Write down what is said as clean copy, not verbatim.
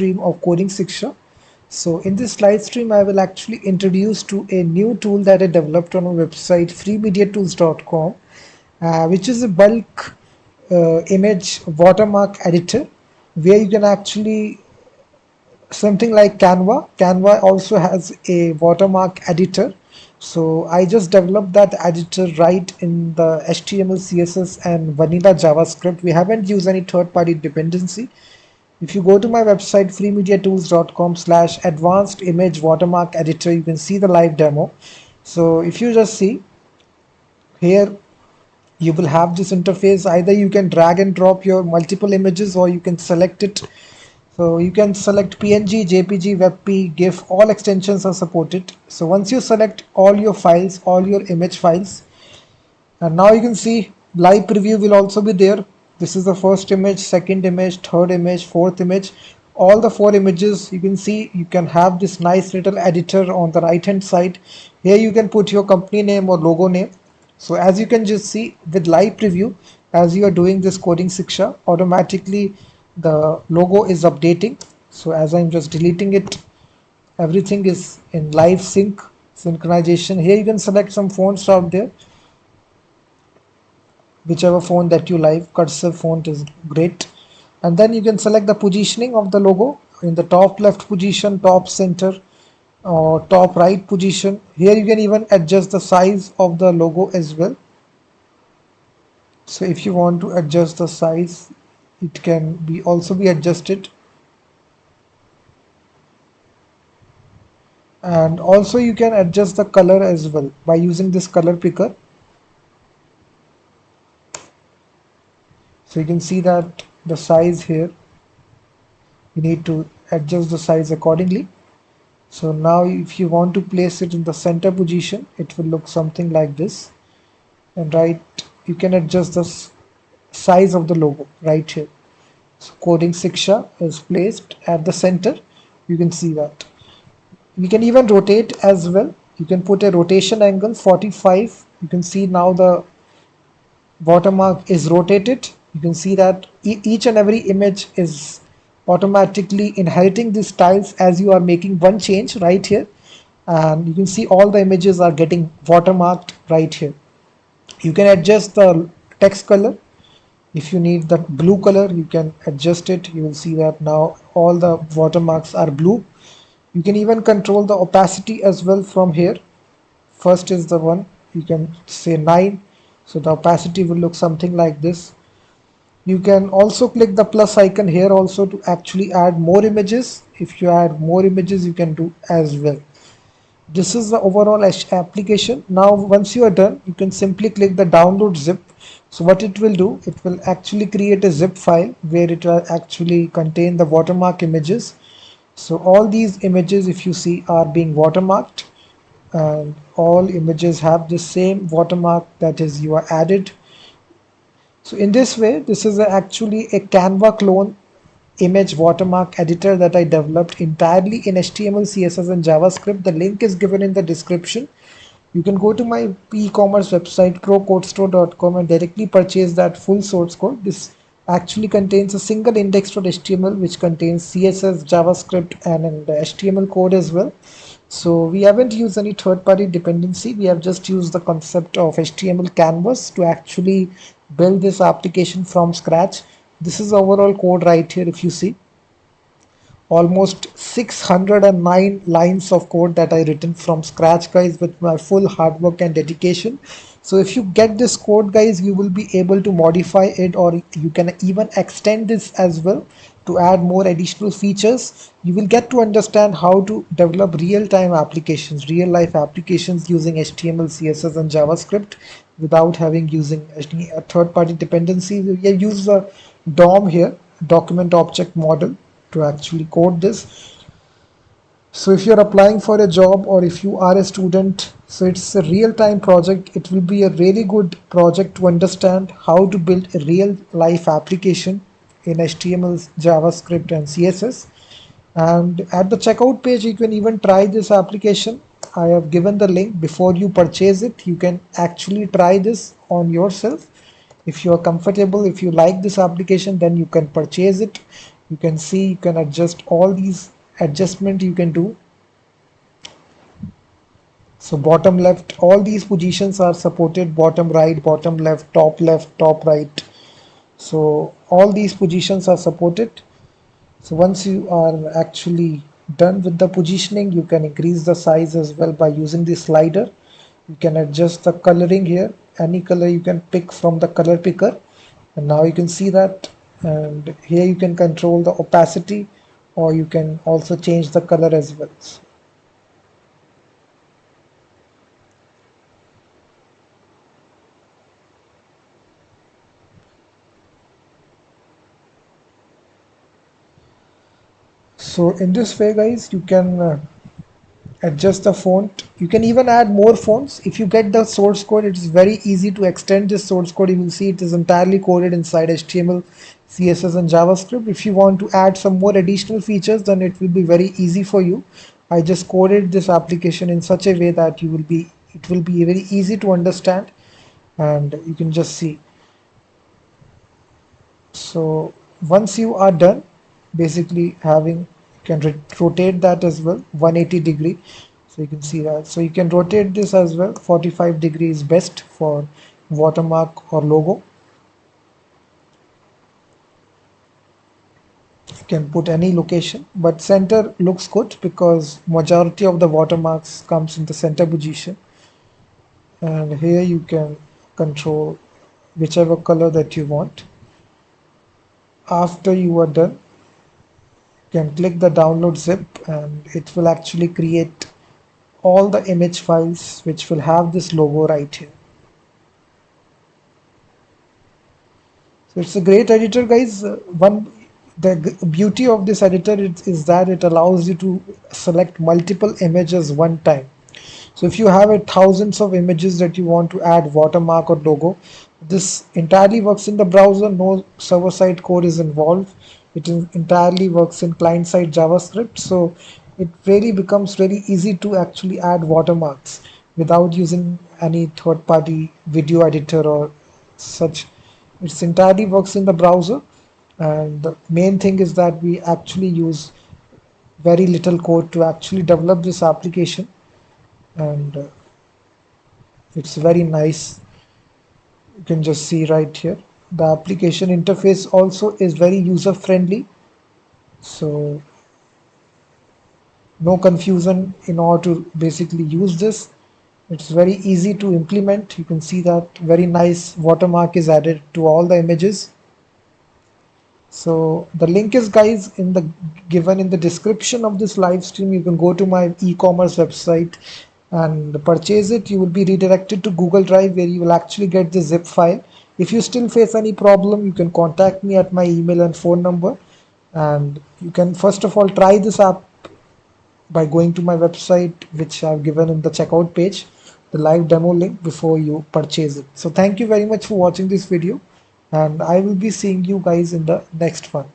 stream of Coding Shiksha. So in this live stream, I will actually introduce to a new tool that I developed on our website freemediatools.com, which is a bulk image watermark editor, where you can actually something like Canva. Canva also has a watermark editor. So I just developed that editor right in the HTML, CSS, and vanilla JavaScript. We haven't used any third-party dependency. If you go to my website freemediatools.com/advanced image watermark editor, you can see the live demo. So if you just see here, you will have this interface. Either you can drag and drop your multiple images, or you can select it. So you can select PNG, JPG, WebP, GIF, all extensions are supported. So once you select all your files, all your image files, and now you can see live preview will also be there. This is the first image, second image, third image, fourth image. All the 4 images, you can see you can have this nice little editor on the right hand side. Here you can put your company name or logo name. So as you can just see with live preview, as you are doing this Coding Shiksha, automatically the logo is updating. So as I'm just deleting it, everything is in live synchronization. Here you can select some fonts out there, whichever font that you like. Cursor font is great. And then you can select the positioning of the logo in the top left position, top center, or top right position. Here you can even adjust the size of the logo as well. So if you want to adjust the size, it can be also be adjusted. And also you can adjust the color as well by using this color picker. So you can see that the size here, you need to adjust the size accordingly. So now if you want to place it in the center position, it will look something like this. And right, you can adjust the size of the logo right here. So Coding Shiksha is placed at the center. You can see that. You can even rotate as well. You can put a rotation angle 45. You can see now the watermark is rotated. You can see that each and every image is automatically inheriting these styles as you are making one change right here. And you can see all the images are getting watermarked right here. You can adjust the text color. If you need the blue color, you can adjust it. You will see that now all the watermarks are blue. You can even control the opacity as well from here. First is the one, you can say 9. So the opacity will look something like this. You can also click the plus icon here also to actually add more images. If you add more images, you can do as well. This is the overall application. Now once you are done, you can simply click the download zip. So what it will do, it will actually create a zip file where it will actually contain the watermark images. So all these images, if you see, are being watermarked, and all images have the same watermark, that is, you are added. So in this way, this is actually a Canva clone image watermark editor that I developed entirely in HTML, CSS, and JavaScript. The link is given in the description. You can go to my e-commerce website procodestore.com and directly purchase that full source code. This actually contains a single index.html which contains CSS, JavaScript, and the HTML code as well. So we haven't used any third-party dependency. We have just used the concept of HTML canvas to actually build this application from scratch. This is overall code right here. If you see, almost 609 lines of code that I written from scratch, guys, with my full hard work and dedication. So if you get this code, guys, you will be able to modify it, or you can even extend this as well to add more additional features. You will get to understand how to develop real-time applications, real-life applications using HTML, CSS, and JavaScript without using any third-party dependency. We use the DOM here, document object model, to actually code this. So if you're applying for a job, or if you are a student, so it's a real-time project. It will be a really good project to understand how to build a real-life application in HTML, JavaScript, and CSS. And at the checkout page, you can even try this application. I have given the link. Before you purchase it, you can actually try this on yourself. If you are comfortable, if you like this application, then you can purchase it. You can see you can adjust all these adjustment you can do. So bottom left, all these positions are supported, bottom right, bottom left, top right. So all these positions are supported. So once you are actually done with the positioning, you can increase the size as well by using the slider. You can adjust the coloring here. Any color you can pick from the color picker. And now you can see that. And here you can control the opacity, or you can also change the color as well. So in this way, guys, you can adjust the font. You can even add more fonts. If you get the source code, it is very easy to extend this source code. You will see it is entirely coded inside HTML, CSS and JavaScript. If you want to add some more additional features, then it will be very easy for you. I just coded this application in such a way that it will be very easy to understand, and you can just see. So once you are done, basically having, you can rotate that as well, 180-degree. So you can see that. So you can rotate this as well. 45 degrees best for watermark or logo. You can put any location, but center looks good because majority of the watermarks comes in the center position. And here you can control whichever color that you want. After you are done, can click the download zip, and it will actually create all the image files which will have this logo right here. So it's a great editor, guys. The beauty of this editor is that it allows you to select multiple images one time. So if you have thousands of images that you want to add watermark or logo, this entirely works in the browser. No server-side code is involved. It entirely works in client-side JavaScript. So it really becomes very easy to actually add watermarks without using any third-party video editor or such. It entirely works in the browser. And the main thing is that we actually use very little code to actually develop this application. And it's very nice. You can just see right here. The application interface also is very user friendly. So no confusion in order to basically use this. It's very easy to implement. You can see that very nice watermark is added to all the images. So the link is, guys, in the given in the description of this live stream. You can go to my e-commerce website and purchase it. You will be redirected to Google Drive, where you will actually get the zip file. If you still face any problem, you can contact me at my email and phone number. And you can first of all try this app by going to my website, which I've given in the checkout page, the live demo link, before you purchase it. So thank you very much for watching this video, and I will be seeing you guys in the next one.